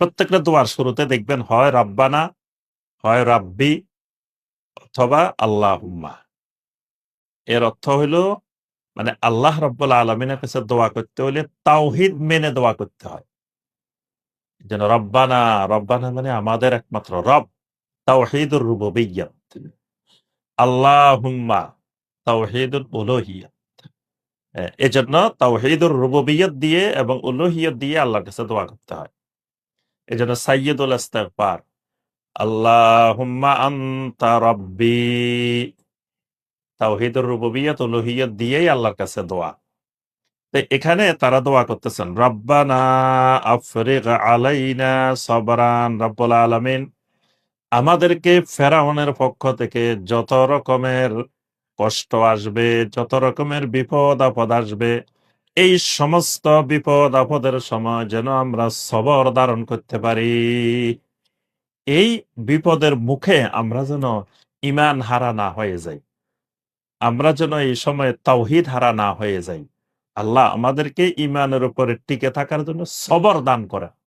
প্রত্যেকটা দোয়ার শুরুতে দেখবেন হয় রাব্বানা, হয় রাব্বি অথবা আল্লাহুম্মা। এর অর্থ হইল মানে আল্লাহ রাব্বুল আলামিনের কাছে দোয়া করতে হলে তাওহীদ মেনে দোয়া করতে হয়। যেন রব্বানা, রব্বানা মানে আমাদের একমাত্র রব, তাওহীদুর রুবুবিয়্যাত। আল্লাহুম্মা, তাওহীদুল উলুহিয়্যাত। এজন্য তাওহীদুর রুবুবিয়্যাত দিয়ে এবং উলুহিয়্যাত দিয়ে আল্লাহর কাছে দোয়া করতে হয়। এজন্য সাইয়্যিদুল ইস্তিগফার, আল্লাহুম্মা আনতা রাব্বি, তাওহীদুর রুবুবিয়্যাত, উলুহিয়্যাত দিয়েই আল্লাহর কাছে দোয়া। তো এখানে তারা দোয়া করতেছেন, রব্বানা আফরিগ আলাইনা সবরান, রব্বুল আলামিন আমাদেরকে ফেরাউনের পক্ষ থেকে যত রকমের কষ্ট আসবে, যত রকমের বিপদ আপদ আসবে, এই সমস্ত বিপদ আপদের সময় যেন আমরা সবর ধারণ করতে পারি। এই বিপদের মুখে আমরা যেন ঈমান হারা না হয়ে যাই। আমরা যেন এই সময়ে তাওহীদ হারা না হয়ে যাই। আল্লাহ আমাদেরকে ঈমানের উপরে টিকে থাকার জন্য সবর দান করেন।